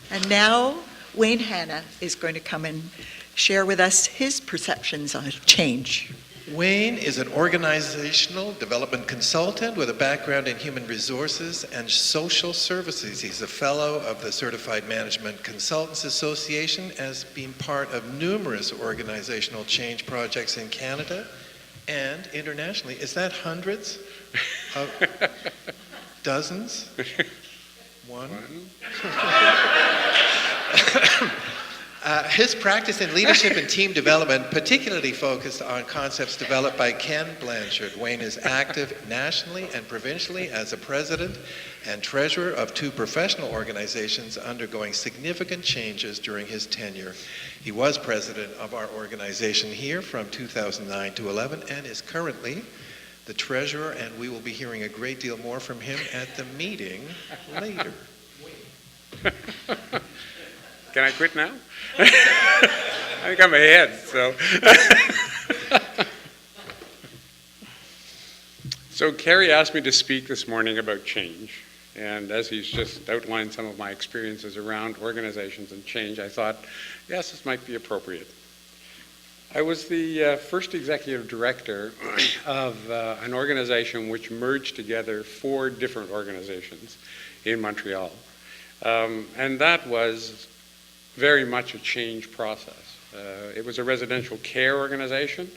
And now Wayne Hanna is going to come and share with us his perceptions on change. Wayne is an organizational development consultant with a background in human resources and social services. He's a fellow of the Certified Management Consultants Association, has been part of numerous organizational change projects in Canada and internationally. Is that hundreds? Of dozens? One? His practice in leadership and team development particularly focused on concepts developed by Ken Blanchard. Wayne is active nationally and provincially as a president and treasurer of 2 professional organizations undergoing significant changes during his tenure. He was president of our organization here from 2009 to 11 and is currently the treasurer, and we will be hearing a great deal more from him at the meeting later. Can I quit now? I think I'm ahead, so. So Kerry asked me to speak this morning about change, and as he's just outlined some of my experiences around organizations and change, I thought, yes, this might be appropriate. I was the first executive director of an organization which merged together 4 different organizations in Montreal, and that was very much a change process. It was a residential care organization,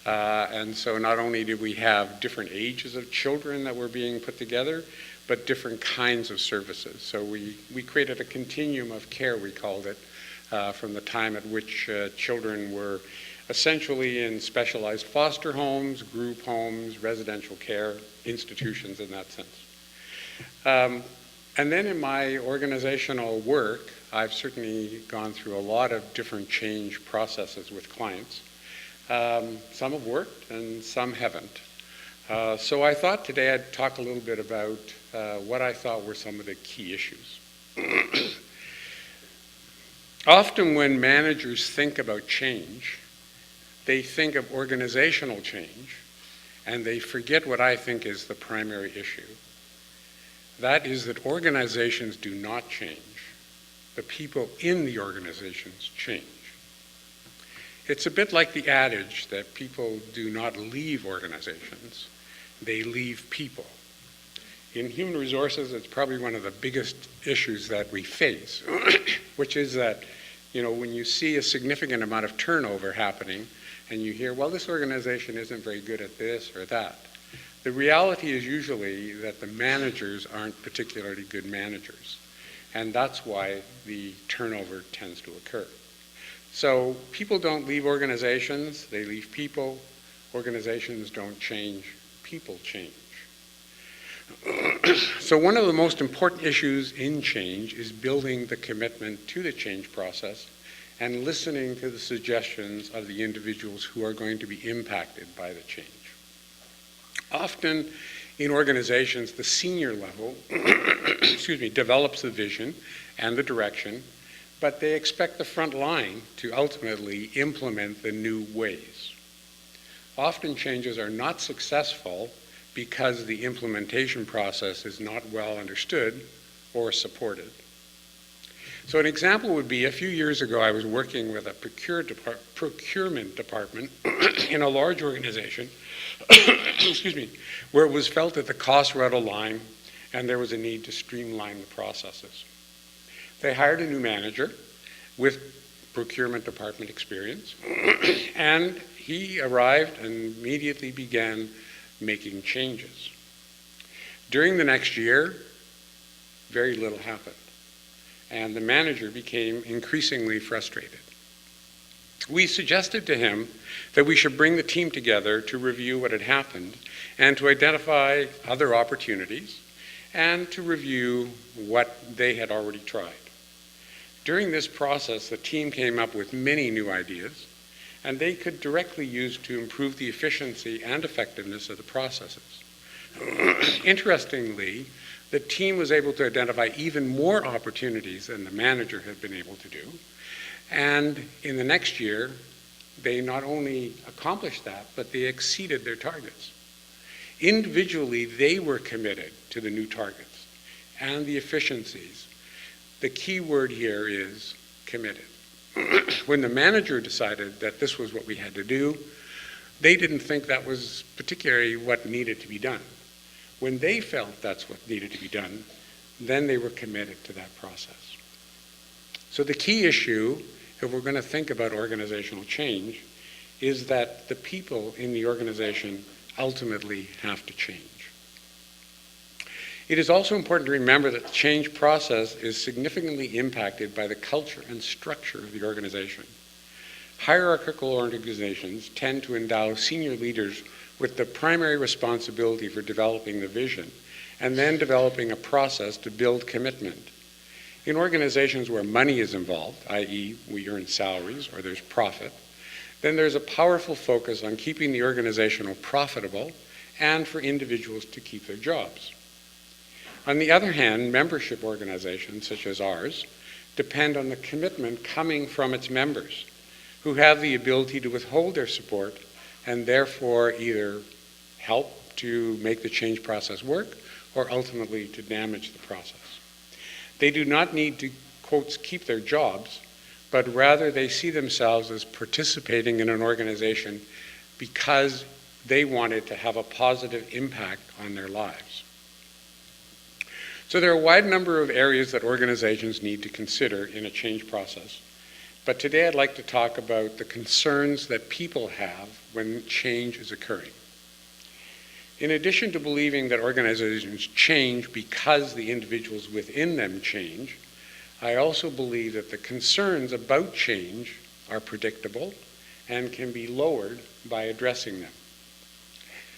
and so not only did we have different ages of children that were being put together, but different kinds of services. So we created a continuum of care, we called it, from the time at which children were essentially in specialized foster homes, group homes, residential care, institutions in that sense. And then in my organizational work, I've certainly gone through a lot of different change processes with clients. Some have worked and some haven't. So I thought today I'd talk a little bit about what I thought were some of the key issues. Often when managers think about change, they think of organizational change, and they forget what I think is the primary issue. That is that organizations do not change. The people in the organizations change. It's a bit like the adage that people do not leave organizations, they leave people. In human resources, it's probably one of the biggest issues that we face, which is that, when you see a significant amount of turnover happening and you hear, well, this organization isn't very good at this or that, the reality is usually that the managers aren't particularly good managers. And that's why the turnover tends to occur. So people don't leave organizations, they leave people. Organizations don't change, people change. So one of the most important issues in change is building the commitment to the change process and listening to the suggestions of the individuals who are going to be impacted by the change. Often in organizations, the senior level develops the vision and the direction, but they expect the front line to ultimately implement the new ways. Often changes are not successful because the implementation process is not well understood or supported. So an example would be, a few years ago I was working with a procurement department in a large organization where it was felt that the costs were out of line and there was a need to streamline the processes. They hired a new manager with procurement department experience, and he arrived and immediately began making changes. During the next year, very little happened, and the manager became increasingly frustrated. We suggested to him that we should bring the team together to review what had happened and to identify other opportunities and to review what they had already tried. During this process, the team came up with many new ideas, and they could directly use to improve the efficiency and effectiveness of the processes. Interestingly, the team was able to identify even more opportunities than the manager had been able to do. And in the next year, they not only accomplished that, but they exceeded their targets. Individually, they were committed to the new targets and the efficiencies, The key word here is committed. When the manager decided that this was what we had to do, they didn't think that was particularly what needed to be done. When they felt that's what needed to be done, then they were committed to that process. So the key issue, if we're going to think about organizational change, is that the people in the organization ultimately have to change. It is also important to remember that the change process is significantly impacted by the culture and structure of the organization. Hierarchical organizations tend to endow senior leaders with the primary responsibility for developing the vision and then developing a process to build commitment. In organizations where money is involved, i.e. we earn salaries or there's profit, then there's a powerful focus on keeping the organization profitable and for individuals to keep their jobs. On the other hand, membership organizations such as ours depend on the commitment coming from its members, who have the ability to withhold their support and therefore either help to make the change process work or ultimately to damage the process. They do not need to, quotes, keep their jobs, but rather they see themselves as participating in an organization because they wanted to have a positive impact on their lives. So there are a wide number of areas that organizations need to consider in a change process. But today I'd like to talk about the concerns that people have when change is occurring. In addition to believing that organizations change because the individuals within them change, I also believe that the concerns about change are predictable and can be lowered by addressing them.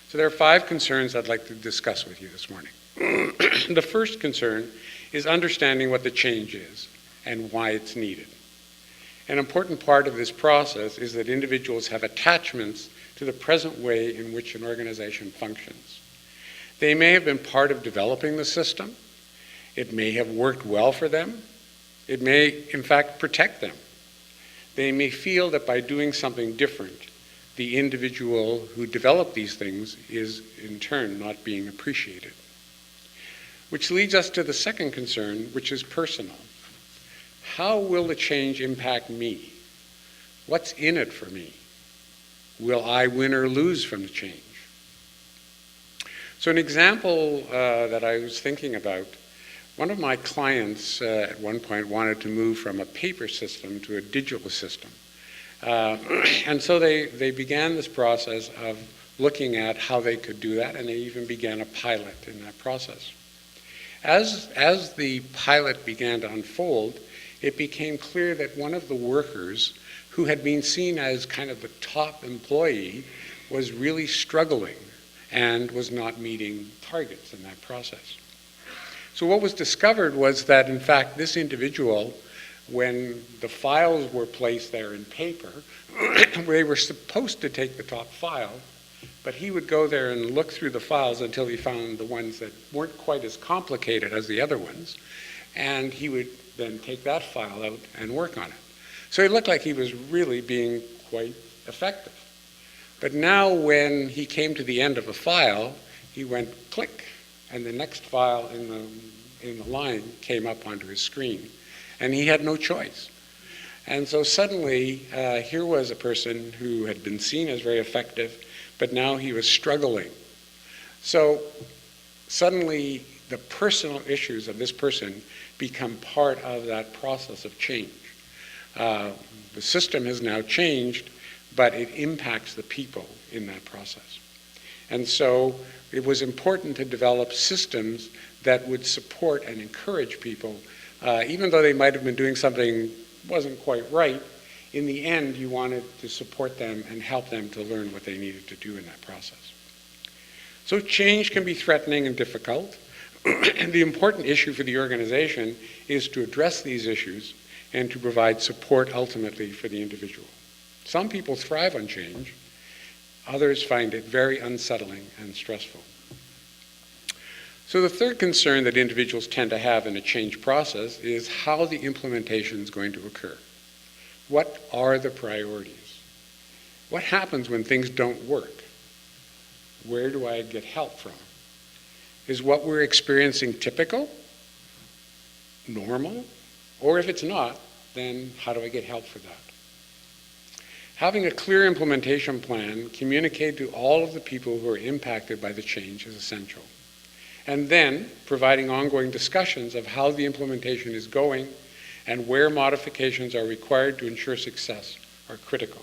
So there are 5 concerns I'd like to discuss with you this morning. The first concern is understanding what the change is and why it's needed. An important part of this process is that individuals have attachments to the present way in which an organization functions. They may have been part of developing the system. It may have worked well for them. It may, in fact, protect them. They may feel that by doing something different, the individual who developed these things is, in turn, not being appreciated. Which leads us to the second concern, which is personal. How will the change impact me? What's in it for me? Will I win or lose from the change? So an example that I was thinking about, one of my clients at one point wanted to move from a paper system to a digital system. And so they began this process of looking at how they could do that, and they even began a pilot in that process. As the pilot began to unfold, it became clear that one of the workers who had been seen as kind of the top employee was really struggling and was not meeting targets in that process. So what was discovered was that, in fact, this individual, when the files were placed there in paper, they were supposed to take the top file, but he would go there and look through the files until he found the ones that weren't quite as complicated as the other ones, and he would then take that file out and work on it. So it looked like he was really being quite effective. But now when he came to the end of a file, he went click, and the next file in the line came up onto his screen, and he had no choice. And so suddenly, here was a person who had been seen as very effective, but now he was struggling. So suddenly, the personal issues of this person become part of that process of change. The system has now changed, but it impacts the people in that process. And so it was important to develop systems that would support and encourage people, even though they might have been doing something wasn't quite right. In the end, you wanted to support them and help them to learn what they needed to do in that process. So change can be threatening and difficult. And the important issue for the organization is to address these issues and to provide support ultimately for the individual. Some people thrive on change. Others find it very unsettling and stressful. So the third concern that individuals tend to have in a change process is how the implementation is going to occur. What are the priorities? What happens when things don't work? Where do I get help from? Is what we're experiencing typical? Normal? Or if it's not, then how do I get help for that? Having a clear implementation plan communicated to all of the people who are impacted by the change is essential. And then providing ongoing discussions of how the implementation is going and where modifications are required to ensure success are critical.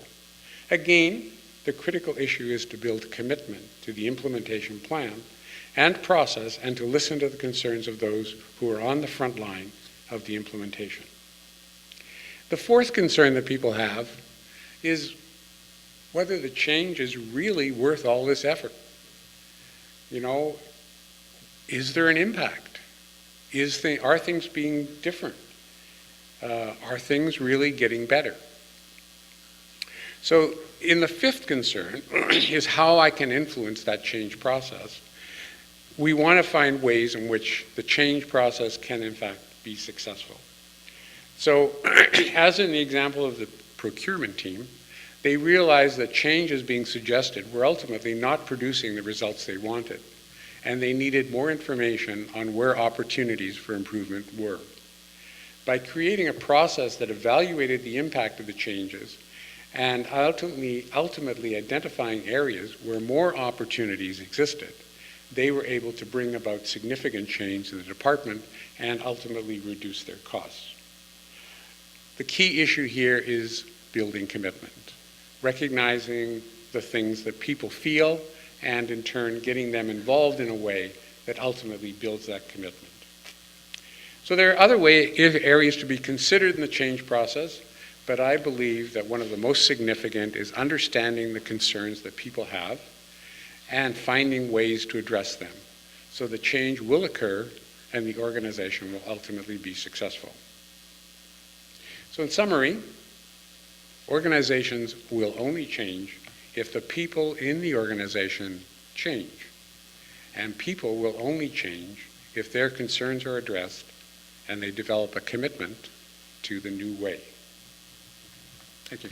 Again, the critical issue is to build commitment to the implementation plan and process and to listen to the concerns of those who are on the front line of the implementation. The fourth concern that people have is whether the change is really worth all this effort. Is there an impact? Are things being different? Are things really getting better? So in the fifth concern is how I can influence that change process. We want to find ways in which the change process can in fact be successful. So as in the example of the procurement team, they realized that changes being suggested were ultimately not producing the results they wanted, and they needed more information on where opportunities for improvement were. By creating a process that evaluated the impact of the changes and ultimately identifying areas where more opportunities existed, they were able to bring about significant change in the department and ultimately reduce their costs. The key issue here is building commitment, recognizing the things that people feel and in turn getting them involved in a way that ultimately builds that commitment. So there are other areas to be considered in the change process, but I believe that one of the most significant is understanding the concerns that people have and finding ways to address them so the change will occur and the organization will ultimately be successful. So in summary, organizations will only change if the people in the organization change. And people will only change if their concerns are addressed and they develop a commitment to the new way. Thank you.